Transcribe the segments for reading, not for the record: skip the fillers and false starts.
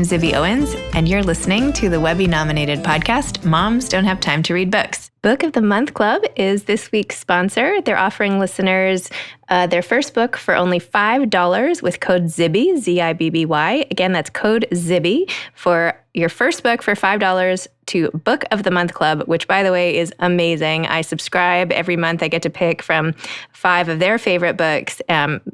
I'm Zibby Owens, and you're listening to the Webby-nominated podcast, Moms Don't Have Time to Read Books. Book of the Month Club is this week's sponsor. They're offering listeners their first book for only $5 with code ZIBBY, Z-I-B-B-Y. Again, that's code ZIBBY for your first book for $5 to Book of the Month Club, which, by the way, is amazing. I subscribe every month. I get to pick from 5 of their favorite books.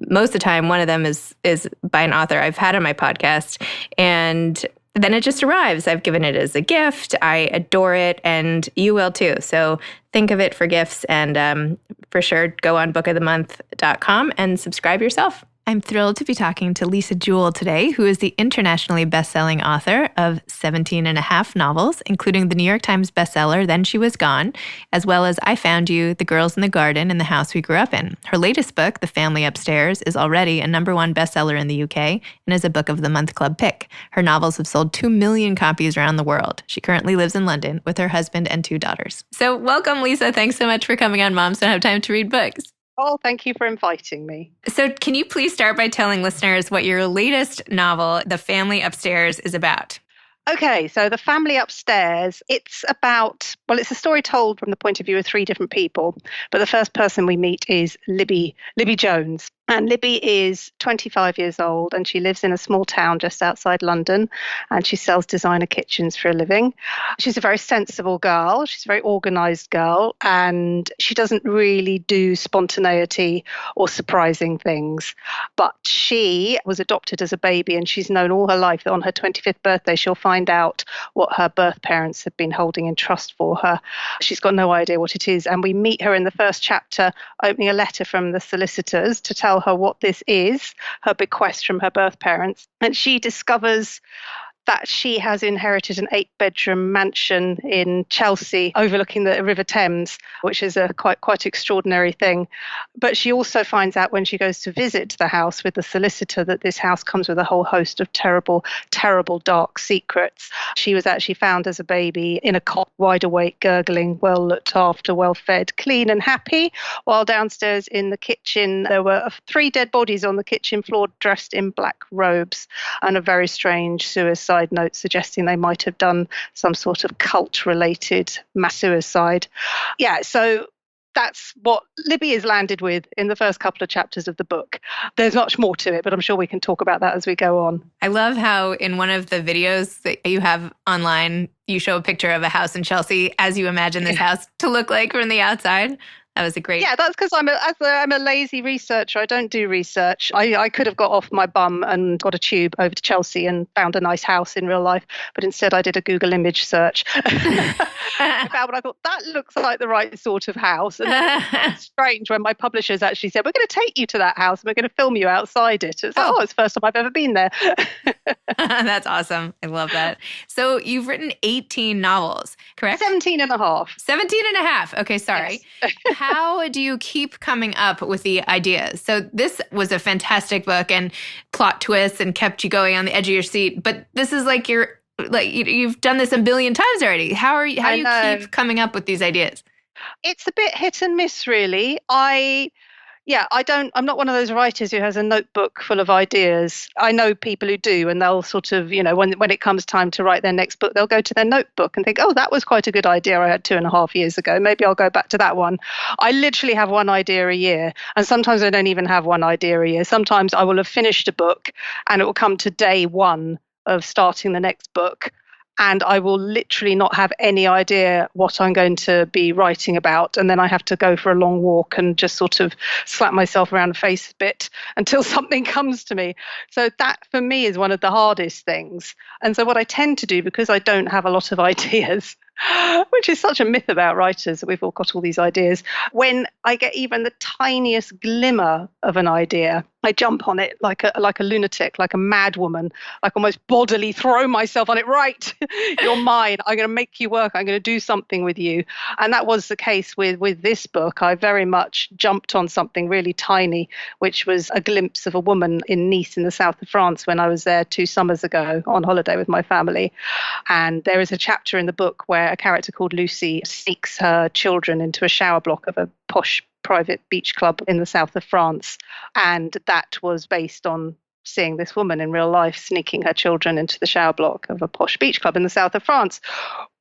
Most of the time, one of them is by an author I've had on my podcast. And then it just arrives. I've given it as a gift. I adore it, and you will too. So think of it for gifts, and for sure, go on bookofthemonth.com and subscribe yourself. I'm thrilled to be talking to Lisa Jewell today, who is the internationally best-selling author of 17 and a half novels, including the New York Times bestseller, Then She Was Gone, as well as I Found You, The Girls in the Garden, and The House We Grew Up In. Her latest book, The Family Upstairs, is already a #1 bestseller in the UK and is a Book of the Month Club pick. Her novels have sold 2 million copies around the world. She currently lives in London with her husband and 2 daughters. So welcome, Lisa. Thanks so much for coming on Moms Don't Have Time to Read Books. Oh, thank you for inviting me. So can you please start by telling listeners what your latest novel, The Family Upstairs, is about? Okay, so The Family Upstairs, it's a story told from the point of view of 3 different people. But the first person we meet is Libby Jones. And Libby is 25 years old, and she lives in a small town just outside London, and she sells designer kitchens for a living. She's a very sensible girl. She's a very organized girl, and she doesn't really do spontaneity or surprising things. But she was adopted as a baby, and she's known all her life that on her 25th birthday, she'll find out what her birth parents have been holding in trust for her. She's got no idea what it is. And we meet her in the first chapter opening a letter from the solicitors to tell her what this is, her bequest from her birth parents. And she discovers that she has inherited an 8-bedroom mansion in Chelsea overlooking the River Thames, which is a quite extraordinary thing. But she also finds out when she goes to visit the house with the solicitor that this house comes with a whole host of terrible, terrible dark secrets. She was actually found as a baby in a cot, wide awake, gurgling, well looked after, well fed, clean and happy, while downstairs in the kitchen there were 3 dead bodies on the kitchen floor dressed in black robes, and a very strange suicide note suggesting they might have done some sort of cult-related mass suicide. Yeah, so that's what Libby is landed with in the first couple of chapters of the book. There's much more to it, but I'm sure we can talk about that as we go on. I love how in one of the videos that you have online, you show a picture of a house in Chelsea as you imagine this house to look like from the outside. That was a great... Yeah, that's because I'm a lazy researcher. I don't do research. I could have got off my bum and got a tube over to Chelsea and found a nice house in real life, but instead I did a Google image search. But I thought, that looks like the right sort of house. And it's strange when my publishers actually said, we're going to take you to that house and we're going to film you outside it. It's like, it's the first time I've ever been there. That's awesome. I love that. So you've written 18 novels, correct? 17 and a half. 17 and a half. Okay, sorry. Yes. How do you keep coming up with the ideas? So this was a fantastic book and plot twists and kept you going on the edge of your seat. But this is like you've done this a billion times already. How do you keep coming up with these ideas? It's a bit hit and miss, really. I'm not one of those writers who has a notebook full of ideas. I know people who do, and they'll sort of, when it comes time to write their next book, they'll go to their notebook and think, oh, that was quite a good idea I had 2.5 years ago. Maybe I'll go back to that one. I literally have one idea a year. And sometimes I don't even have one idea a year. Sometimes I will have finished a book and it will come to day 1 of starting the next book. And I will literally not have any idea what I'm going to be writing about. And then I have to go for a long walk and just sort of slap myself around the face a bit until something comes to me. So that, for me, is one of the hardest things. And so what I tend to do, because I don't have a lot of ideas, which is such a myth about writers, that we've all got all these ideas, when I get even the tiniest glimmer of an idea, I jump on it like a lunatic, like a mad woman, like almost bodily throw myself on it. Right, you're mine. I'm going to make you work. I'm going to do something with you. And that was the case with this book. I very much jumped on something really tiny, which was a glimpse of a woman in Nice in the south of France when I was there 2 summers ago on holiday with my family. And there is a chapter in the book where a character called Lucy sneaks her children into a shower block of a posh private beach club in the south of France. And that was based on seeing this woman in real life sneaking her children into the shower block of a posh beach club in the south of France,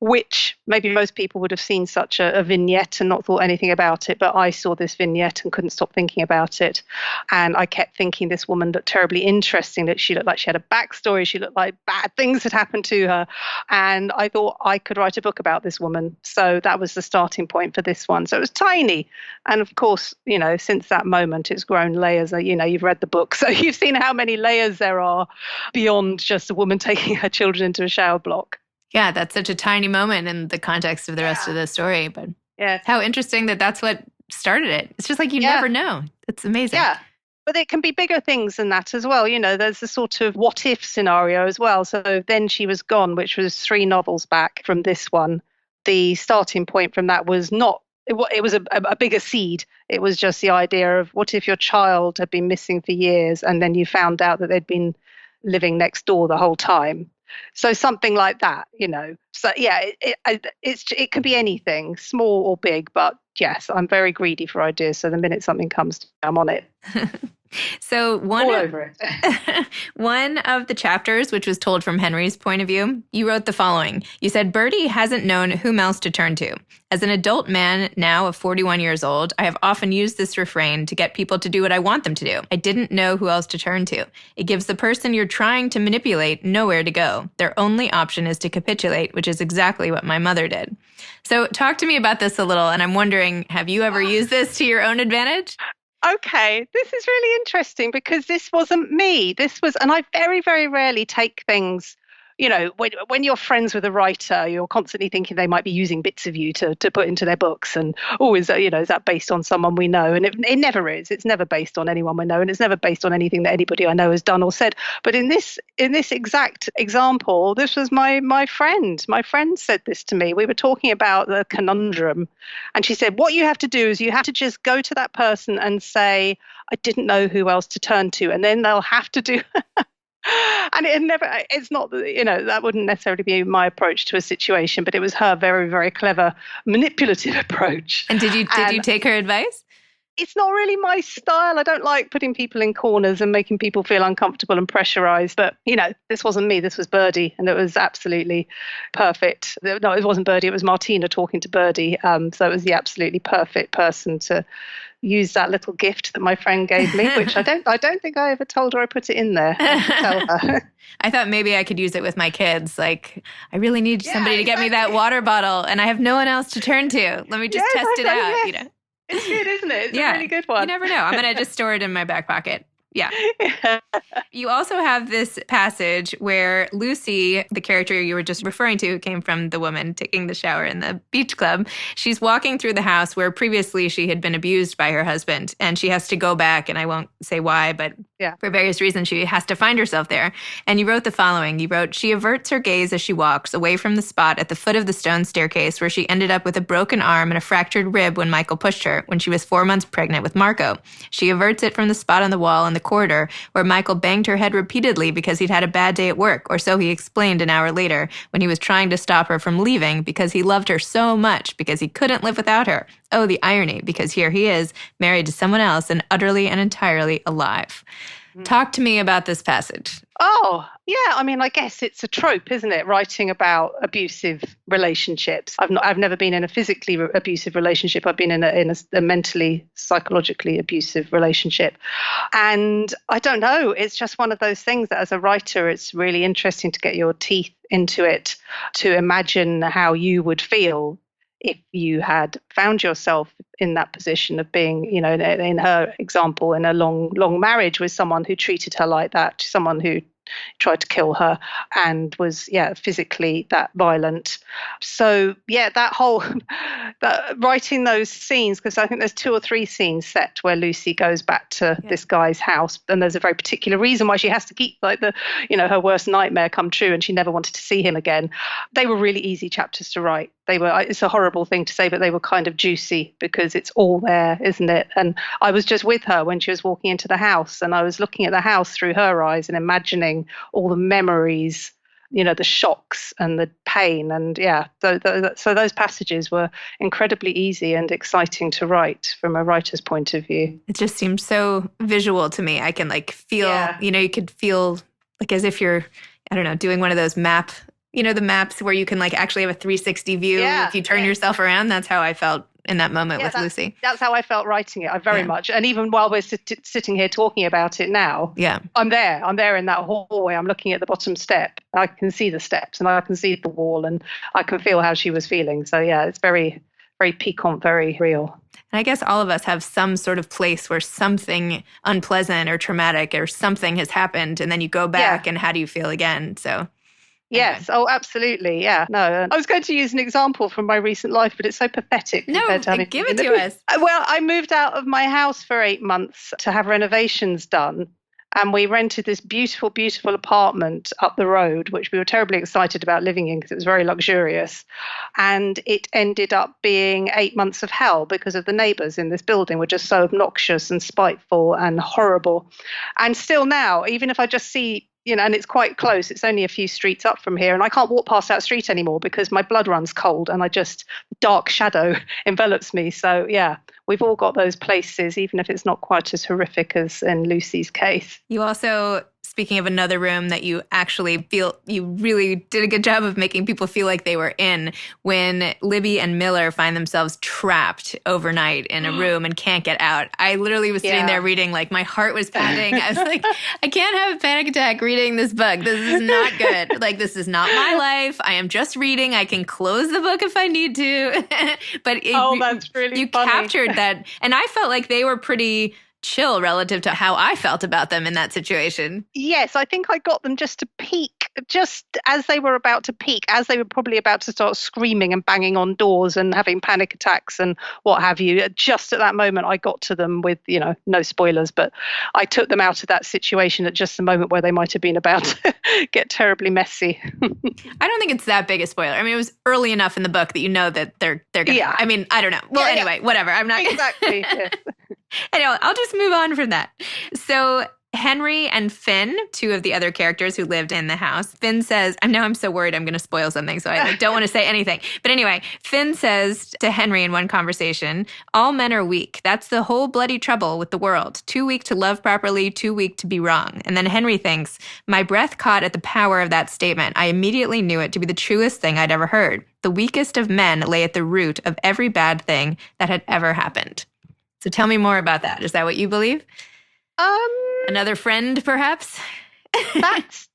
which maybe most people would have seen such a vignette and not thought anything about it. But I saw this vignette and couldn't stop thinking about it. And I kept thinking this woman looked terribly interesting, that she looked like she had a backstory. She looked like bad things had happened to her. And I thought I could write a book about this woman. So that was the starting point for this one. So it was tiny. And of course, since that moment, it's grown layers. You've read the book, so you've seen how many layers there are beyond just a woman taking her children into a shower block. Yeah, that's such a tiny moment in the context of the rest of the story. But yeah, how interesting that that's what started it. It's just like you never know. It's amazing. Yeah. But it can be bigger things than that as well. There's a sort of what if scenario as well. So Then She Was Gone, which was 3 novels back from this one. The starting point from that was not, it was a bigger seed. It was just the idea of what if your child had been missing for years and then you found out that they'd been living next door the whole time. So something like that, So yeah, it can be anything, small or big. But yes, I'm very greedy for ideas. So the minute something comes, I'm on it. So all over it. One of the chapters, which was told from Henry's point of view, you wrote the following. You said, Bertie hasn't known whom else to turn to. As an adult man now of 41 years old, I have often used this refrain to get people to do what I want them to do. I didn't know who else to turn to. It gives the person you're trying to manipulate nowhere to go. Their only option is to capitulate, which is exactly what my mother did. So talk to me about this a little, and I'm wondering, have you ever used this to your own advantage? Okay, this is really interesting because this wasn't me. And I very, very rarely take things, when you're friends with a writer, you're constantly thinking they might be using bits of you to put into their books. And, is that based on someone we know? And it never is. It's never based on anyone we know. And it's never based on anything that anybody I know has done or said. But in this exact example, this was my friend. My friend said this to me. We were talking about the conundrum. And she said, what you have to do is you have to just go to that person and say, I didn't know who else to turn to. And then they'll have to do... And it's not, that wouldn't necessarily be my approach to a situation, but it was her very, very clever, manipulative approach. And did you take her advice? It's not really my style. I don't like putting people in corners and making people feel uncomfortable and pressurized. But, this wasn't me. This was Birdie. And it was absolutely perfect. No, it wasn't Birdie. It was Martina talking to Birdie. So it was the absolutely perfect person to use that little gift that my friend gave me, which I don't think I ever told her I put it in there. I tell her. I thought maybe I could use it with my kids. Like, I really need somebody to get me that water bottle and I have no one else to turn to. Let me just test it out, Yes. It's good, isn't it? It's a really good one. You never know. I'm going to just store it in my back pocket. Yeah. You also have this passage where Lucy, the character you were just referring to, came from the woman taking the shower in the beach club. She's walking through the house where previously she had been abused by her husband, and she has to go back, and I won't say why, but for various reasons she has to find herself there. And you wrote the following. You wrote, she averts her gaze as she walks away from the spot at the foot of the stone staircase where she ended up with a broken arm and a fractured rib when Michael pushed her when she was 4 months pregnant with Marco. She averts it from the spot on the wall in the corridor where Michael banged her head repeatedly because he'd had a bad day at work, or so he explained an hour later when he was trying to stop her from leaving because he loved her so much because he couldn't live without her. Oh, the irony, because here he is, married to someone else and utterly and entirely alive. Talk to me about this passage. Oh, yeah. I mean, I guess it's a trope, isn't it? Writing about abusive relationships. I've never been in a physically abusive relationship. I've been in a mentally, psychologically abusive relationship. And I don't know. It's just one of those things that as a writer, it's really interesting to get your teeth into it, to imagine how you would feel if you had found yourself in that position of being, in her example, in a long marriage with someone who treated her like that, someone who tried to kill her and was, physically that violent. So, writing those scenes, because I think there's 2 or 3 scenes set where Lucy goes back to this guy's house, and there's a very particular reason why she has to keep her worst nightmare come true, and she never wanted to see him again. They were really easy chapters to write. It's a horrible thing to say, but they were kind of juicy because it's all there, isn't it? And I was just with her when she was walking into the house, and I was looking at the house through her eyes and imagining all the memories the shocks and the pain. And yeah, so those passages were incredibly easy and exciting to write from a writer's point of view. It just seems so visual to me. I can like feel, you could feel like as if you're, I don't know, doing one of those the maps where you can like actually have a 360 view if you turn yourself around. That's how I felt in that moment with Lucy. That's how I felt writing it. I very much. And even while we're sitting here talking about it now, I'm there in that hallway. I'm looking at the bottom step. I can see the steps and I can see the wall and I can feel how she was feeling. So yeah, it's very, very piquant, very real. And I guess all of us have some sort of place where something unpleasant or traumatic or something has happened. And then you go back and how do you feel again? So yes. Oh, absolutely. Yeah. No, I was going to use an example from my recent life, but it's so pathetic. No, give it to us. Well, I moved out of my house for 8 months to have renovations done. And we rented this beautiful, beautiful apartment up the road, which we were terribly excited about living in because it was very luxurious. And it ended up being 8 months of hell because of the neighbours in this building were just so obnoxious and spiteful and horrible. And still now, even if I just see, and it's quite close, it's only a few streets up from here, and I can't walk past that street anymore because my blood runs cold and dark shadow envelops me. So yeah, we've all got those places, even if it's not quite as horrific as in Lucy's case. You also, speaking of another room that you actually feel you really did a good job of making people feel like they were in, when Libby and Miller find themselves trapped overnight in a room and can't get out. I literally was sitting there reading, like my heart was pounding. I was like, I can't have a panic attack reading this book. This is not good. Like, this is not my life. I am just reading. I can close the book if I need to. But that's really you funny. Captured that. And I felt like they were pretty chill relative to how I felt about them in that situation. Yes, I think I got them just to peak, just as they were about to peak, as they were probably about to start screaming and banging on doors and having panic attacks and what have you. Just at that moment, I got to them with, no spoilers, but I took them out of that situation at just the moment where they might have been about to get terribly messy. I don't think it's that big a spoiler. I mean, it was early enough in the book that you know that they're going to, I mean, I don't know. Well, anyway, whatever. I'm not exactly. Yes. Anyway, I'll just move on from that. So Henry and Finn, two of the other characters who lived in the house, Finn says, I'm so worried I'm going to spoil something, so I don't want to say anything. But anyway, Finn says to Henry in one conversation, all men are weak. That's the whole bloody trouble with the world. Too weak to love properly, too weak to be wrong. And then Henry thinks, my breath caught at the power of that statement. I immediately knew it to be the truest thing I'd ever heard. The weakest of men lay at the root of every bad thing that had ever happened. So tell me more about that. Is that what you believe? Another friend, perhaps?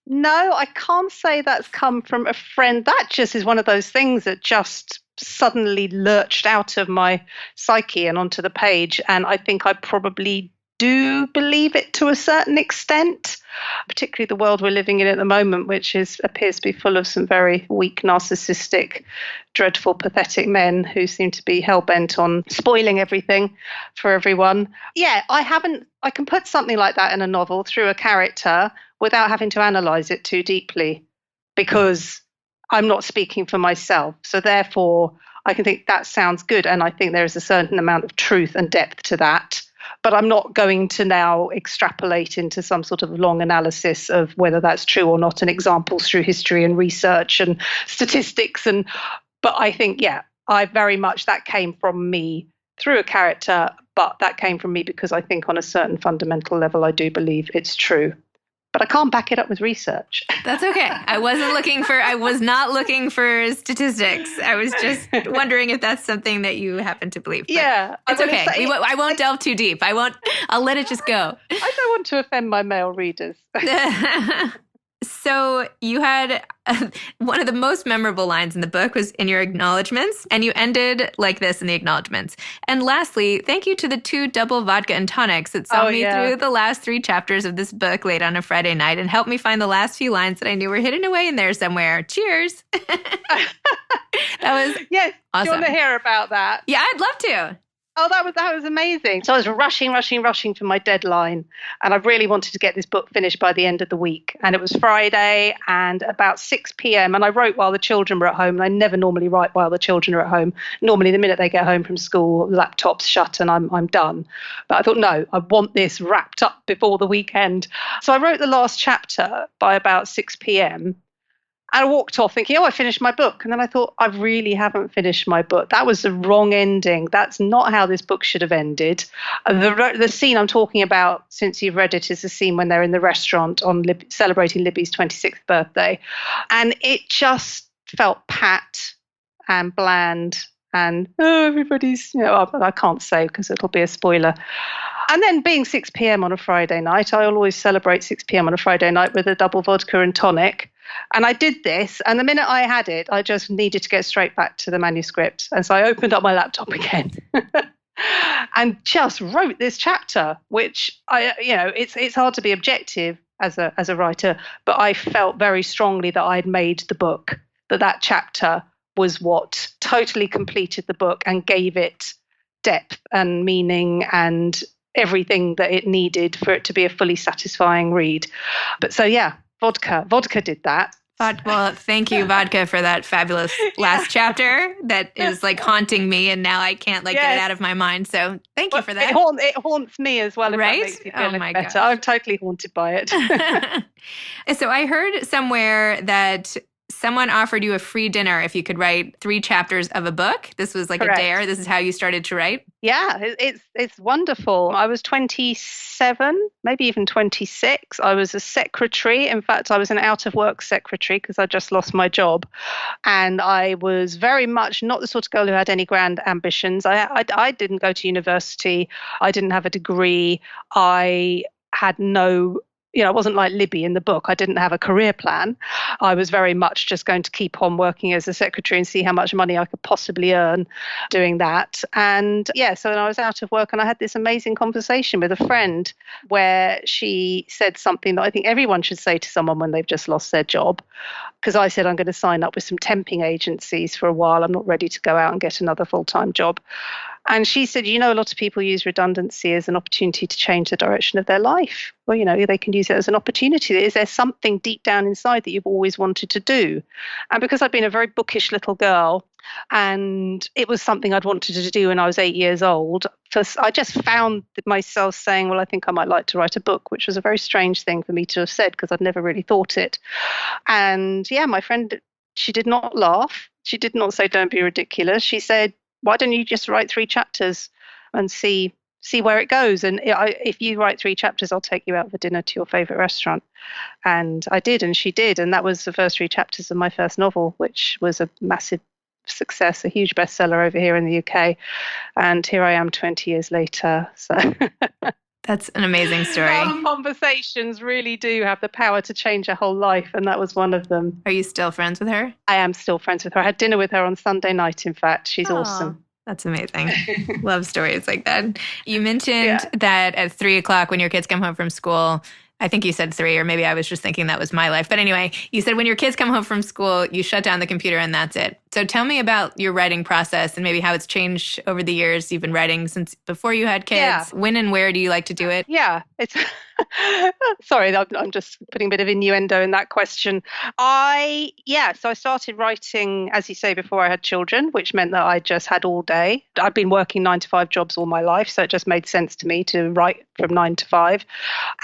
No, I can't say that's come from a friend. That just is one of those things that just suddenly lurched out of my psyche and onto the page. And I think I probably do believe it to a certain extent, particularly the world we're living in at the moment, which appears to be full of some very weak, narcissistic, dreadful, pathetic men who seem to be hell-bent on spoiling everything for everyone. Yeah, I can put something like that in a novel through a character without having to analyze it too deeply because I'm not speaking for myself. So therefore, I can think that sounds good. And I think there is a certain amount of truth and depth to that. But I'm not going to now extrapolate into some sort of long analysis of whether that's true or not, and examples through history and research and statistics. But I think, I very much, that came from me through a character, but that came from me because I think on a certain fundamental level, I do believe it's true. But I can't back it up with research. That's okay. I was not looking for statistics. I was just wondering if that's something that you happen to believe. But yeah. it's okay. I won't delve too deep. I'll let it just go. I don't want to offend my male readers. So you had one of the most memorable lines in the book was in your acknowledgments, and you ended like this in the acknowledgments. And lastly, thank you to the 2 double vodka and tonics that saw me through the last 3 chapters of this book late on a Friday night and helped me find the last few lines that I knew were hidden away in there somewhere. Cheers. That was yes. Awesome. Do you want to hear about that? Yeah, I'd love to. Oh, that was amazing. So I was rushing for my deadline. And I really wanted to get this book finished by the end of the week. And it was Friday and about 6 p.m. And I wrote while the children were at home. And I never normally write while the children are at home. Normally, the minute they get home from school, laptop's shut and I'm done. But I thought, no, I want this wrapped up before the weekend. So I wrote the last chapter by about 6 p.m. And I walked off thinking, I finished my book. And then I thought, I really haven't finished my book. That was the wrong ending. That's not how this book should have ended. The scene I'm talking about, since you've read it, is the scene when they're in the restaurant on celebrating Libby's 26th birthday. And it just felt pat and bland. And everybody's, I can't say because it'll be a spoiler. And then being 6 p.m. on a Friday night, I always celebrate 6 p.m. on a Friday night with a double vodka and tonic. And I did this. And the minute I had it, I just needed to get straight back to the manuscript. And so I opened up my laptop again and just wrote this chapter, which it's hard to be objective as a writer, but I felt very strongly that I'd made the book, that chapter was what totally completed the book and gave it depth and meaning and everything that it needed for it to be a fully satisfying read. But so, yeah, vodka did that. Well, thank you, vodka, for that fabulous last chapter that is like haunting me, and now I can't get it out of my mind. So thank you for that. It haunts me as well. If right? That makes you feel better. Gosh. I'm totally haunted by it. So I heard somewhere that someone offered you a free dinner if you could write 3 chapters of a book. This was like Correct. A dare. This is how you started to write? Yeah, it's wonderful. I was 27, maybe even 26. I was a secretary. In fact, I was an out-of-work secretary because I just lost my job. And I was very much not the sort of girl who had any grand ambitions. I didn't go to university. I didn't have a degree. I had no... I wasn't like Libby in the book. I didn't have a career plan. I was very much just going to keep on working as a secretary and see how much money I could possibly earn doing that. And so then I was out of work and I had this amazing conversation with a friend where she said something that I think everyone should say to someone when they've just lost their job. Because I said, I'm going to sign up with some temping agencies for a while. I'm not ready to go out and get another full-time job. And she said, a lot of people use redundancy as an opportunity to change the direction of their life. Well, they can use it as an opportunity. Is there something deep down inside that you've always wanted to do? And because I'd been a very bookish little girl, and it was something I'd wanted to do when I was 8 years old, I just found myself saying, well, I think I might like to write a book, which was a very strange thing for me to have said because I'd never really thought it. And my friend, she did not laugh. She did not say, don't be ridiculous. She said, why don't you just write 3 chapters and see where it goes? And if you write 3 chapters, I'll take you out for dinner to your favorite restaurant. And I did, and she did. And that was the first 3 chapters of my first novel, which was a massive success, a huge bestseller over here in the UK. And here I am 20 years later. So that's an amazing story. Some conversations really do have the power to change a whole life, and that was one of them. Are you still friends with her? I am still friends with her. I had dinner with her on Sunday night, in fact. She's awesome. That's amazing. Love stories like that. You mentioned that at 3:00 when your kids come home from school, I think you said 3, or maybe I was just thinking that was my life. But anyway, you said when your kids come home from school, you shut down the computer and that's it. So tell me about your writing process and maybe how it's changed over the years. You've been writing since before you had kids. Yeah. When and where do you like to do it? Yeah, it's sorry, I'm just putting a bit of innuendo in that question. So I started writing, as you say, before I had children, which meant that I just had all day. I'd been working 9-to-5 jobs all my life, so it just made sense to me to write from 9 to 5.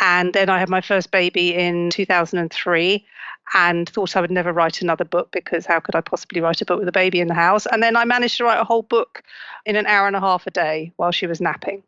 And then I had my first baby in 2003 and thought I would never write another book because how could I possibly write a book with a baby in the house? And then I managed to write a whole book in an hour and a half a day while she was napping.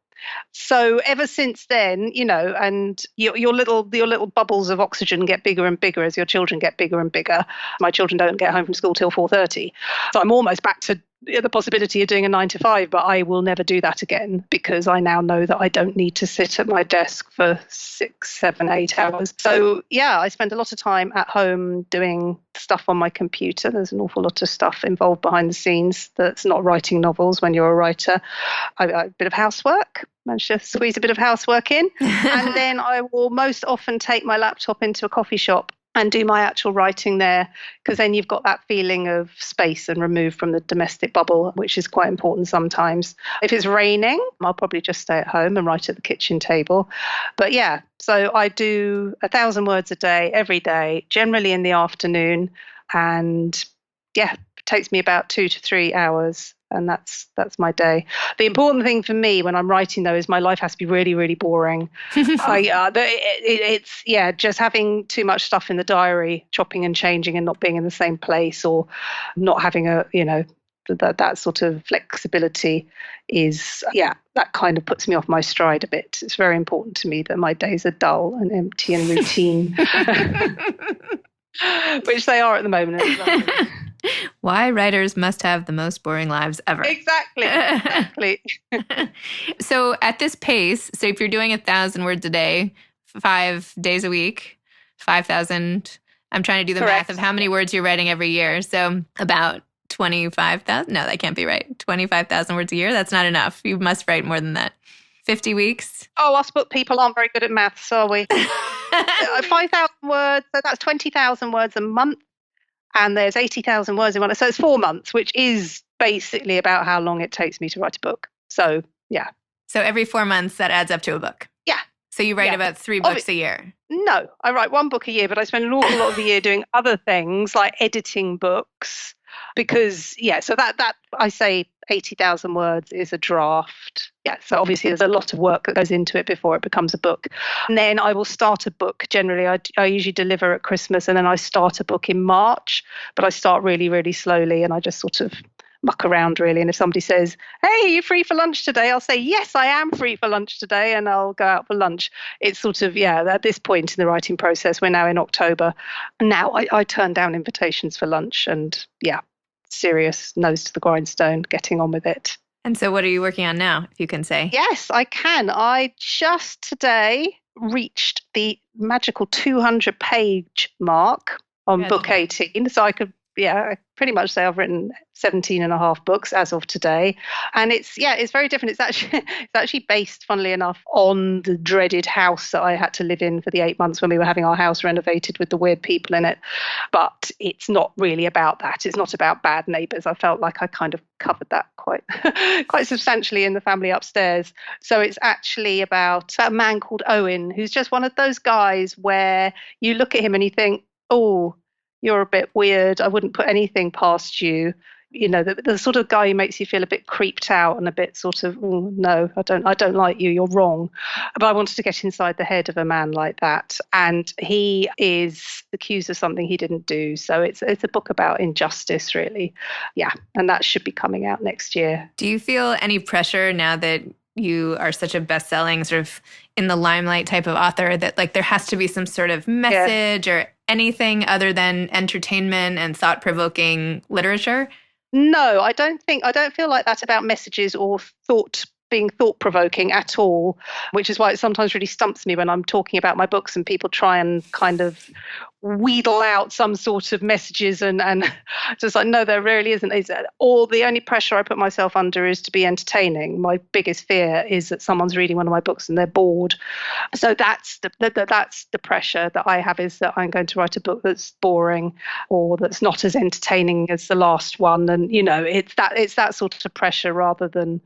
So ever since then, and your little bubbles of oxygen get bigger and bigger as your children get bigger and bigger. My children don't get home from school till 4:30. So I'm almost back to the possibility of doing a 9 to 5, but I will never do that again because I now know that I don't need to sit at my desk for 6, 7, 8 hours. So I spend a lot of time at home doing stuff on my computer. There's an awful lot of stuff involved behind the scenes that's not writing novels when you're a writer. A bit of housework. Managed to squeeze a bit of housework in. And then I will most often take my laptop into a coffee shop and do my actual writing there, because then you've got that feeling of space and removed from the domestic bubble, which is quite important sometimes. If it's raining, I'll probably just stay at home and write at the kitchen table. But so I do 1,000 words a day, every day, generally in the afternoon. And takes me about 2 to 3 hours. And that's my day. The important thing for me when I'm writing, though, is my life has to be really, really boring. It's just having too much stuff in the diary, chopping and changing and not being in the same place, or not having that sort of flexibility is, that kind of puts me off my stride a bit. It's very important to me that my days are dull and empty and routine, which they are at the moment. Why writers must have the most boring lives ever. Exactly. So at this pace, so if you're doing 1,000 words a day, 5 days a week, 5,000, I'm trying to do the Correct. math of how many words you're writing every year. So about 25,000. No, that can't be right. 25,000 words a year. That's not enough. You must write more than that. 50 weeks. Oh, us book people aren't very good at maths, are we? 5,000 words. So that's 20,000 words a month. And there's 80,000 words in one. So it's 4 months, which is basically about how long it takes me to write a book. So, yeah. So every 4 months, that adds up to a book. Yeah. So you write about 3 books a year. No, I write 1 book a year, but I spend an awful lot of the year doing other things like editing books. Because, so that I say 80,000 words is a draft. Yeah, so obviously there's a lot of work that goes into it before it becomes a book. And then I will start a book. Generally, I usually deliver at Christmas, and then I start a book in March. But I start really, really slowly, and I just sort of muck around, really. And if somebody says, hey, are you free for lunch today? I'll say, yes, I am free for lunch today, and I'll go out for lunch. It's sort of, at this point in the writing process, we're now in October. Now I turn down invitations for lunch, and serious, nose to the grindstone, getting on with it. And so what are you working on now, if you can say? Yes, I can. I just today reached the magical 200-page mark on book 18. So I could, I pretty much say I've written 17 and a half books as of today. And it's very different. It's actually based, funnily enough, on the dreaded house that I had to live in for the 8 months when we were having our house renovated with the weird people in it. But it's not really about that. It's not about bad neighbours. I felt like I kind of covered that quite substantially in The Family Upstairs. So it's actually about a man called Owen, who's just one of those guys where you look at him and you think, oh, you're a bit weird. I wouldn't put anything past you. You know, the sort of guy who makes you feel a bit creeped out and a bit sort of, oh, no, I don't like you. You're wrong. But I wanted to get inside the head of a man like that. And he is accused of something he didn't do. So it's a book about injustice, really. Yeah. And that should be coming out next year. Do you feel any pressure now that you are such a best-selling sort of in the limelight type of author that like there has to be some sort of message or anything other than entertainment and thought-provoking literature? No, I don't feel like that about messages or being thought-provoking at all, which is why it sometimes really stumps me when I'm talking about my books and people try and kind of wheedle out some sort of messages and just like, no, there really isn't. Or the only pressure I put myself under is to be entertaining. My biggest fear is that someone's reading one of my books and they're bored. So that's the pressure that I have, is that I'm going to write a book that's boring or that's not as entertaining as the last one. And, it's that sort of pressure rather than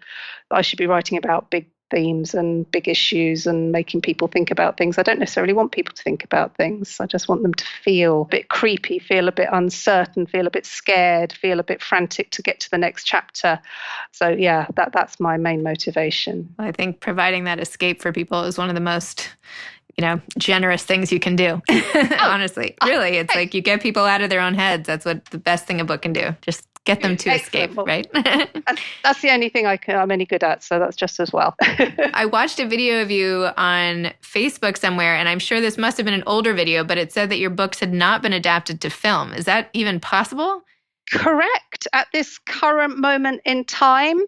I should be writing about big themes and big issues and making people think about things. I don't necessarily want people to think about things. I just want them to feel a bit creepy, feel a bit uncertain, feel a bit scared, feel a bit frantic to get to the next chapter. So that's my main motivation. I think providing that escape for people is one of the most generous things you can do. Honestly, really, it's like you get people out of their own heads. That's what the best thing a book can do. Just get them to escape, right? That's the only thing I'm any good at, so that's just as well. I watched a video of you on Facebook somewhere, and I'm sure this must have been an older video, but it said that your books had not been adapted to film. Is that even possible? Correct. At this current moment in time,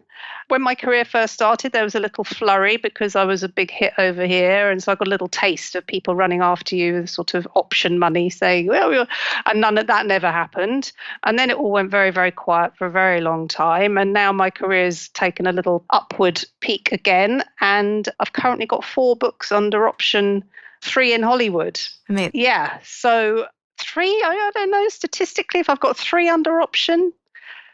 when my career first started, there was a little flurry because I was a big hit over here. And so I got a little taste of people running after you with sort of option money saying, well, and none of that never happened. And then it all went very, very quiet for a very long time. And now my career's taken a little upward peak again. And I've currently got 4 books under option, 3 in Hollywood. Amazing. Yeah. So 3, I don't know, statistically, if I've got 3 under option,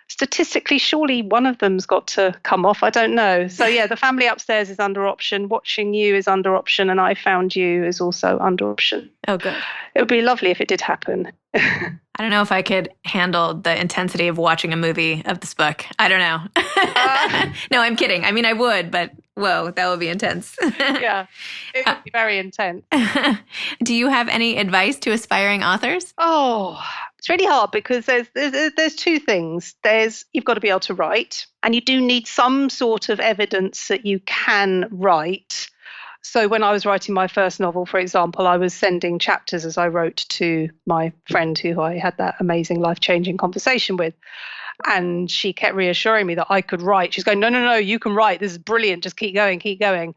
statistically, surely one of them's got to come off. I don't know. So The Family Upstairs is under option. Watching You is under option. And I Found You is also under option. Oh, good. It would be lovely if it did happen. I don't know if I could handle the intensity of watching a movie of this book. I don't know. No, I'm kidding. I mean, I would, but whoa, that would be intense. Yeah, it would be very intense. Do you have any advice to aspiring authors? Oh, it's really hard because there's two things. You've got to be able to write, and you do need some sort of evidence that you can write. So when I was writing my first novel, for example, I was sending chapters as I wrote to my friend who I had that amazing life-changing conversation with. And she kept reassuring me that I could write. She's going, no, you can write. This is brilliant. Just keep going, keep going.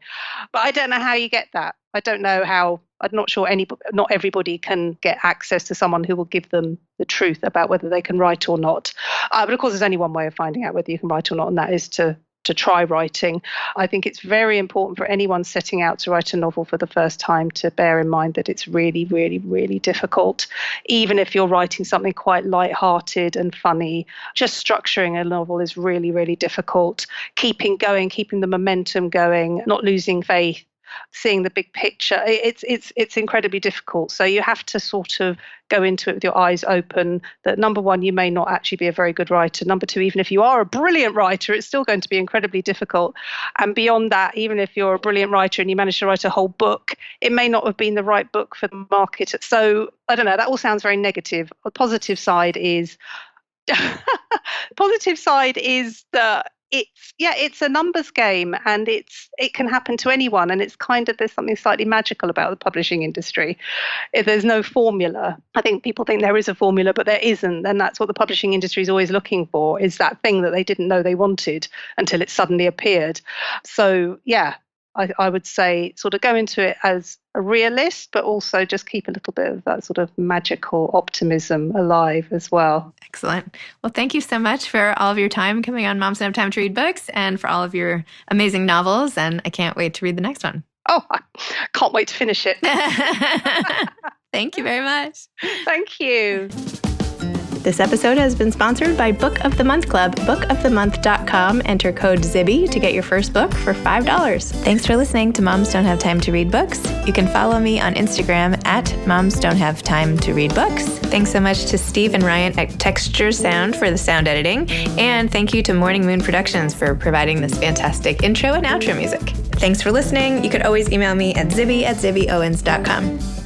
But I don't know how you get that. I don't know how. I'm not sure not everybody can get access to someone who will give them the truth about whether they can write or not. But of course, there's only one way of finding out whether you can write or not, and that is to try writing. I think it's very important for anyone setting out to write a novel for the first time to bear in mind that it's really, really, really difficult. Even if you're writing something quite light-hearted and funny, just structuring a novel is really, really difficult. Keeping going, keeping the momentum going, not losing faith, seeing the big picture, it's incredibly difficult. So you have to sort of go into it with your eyes open that, number one, you may not actually be a very good writer. Number two, even if you are a brilliant writer, it's still going to be incredibly difficult. And beyond that, even if you're a brilliant writer and you manage to write a whole book, it may not have been the right book for the market. So I don't know, that all sounds very negative. The positive side is that it's a numbers game, and it can happen to anyone, and it's there's something slightly magical about the publishing industry. If there's no formula, I think people think there is a formula, but there isn't, and that's what the publishing industry is always looking for, is that thing that they didn't know they wanted until it suddenly appeared. So yeah, I would say sort of go into it as a realist, but also just keep a little bit of that sort of magical optimism alive as well. Excellent. Well, thank you so much for all of your time coming on Moms Don't Have Time to Read Books, and for all of your amazing novels. And I can't wait to read the next one. Oh, I can't wait to finish it. Thank you very much. Thank you. This episode has been sponsored by Book of the Month Club. bookofthemonth.com. Enter code ZIBBY to get your first book for $5. Thanks for listening to Moms Don't Have Time to Read Books. You can follow me on Instagram at Moms Don't Have Time to Read Books. Thanks so much to Steve and Ryan at Texture Sound for the sound editing. And thank you to Morning Moon Productions for providing this fantastic intro and outro music. Thanks for listening. You could always email me at zibby@zibbyowens.com.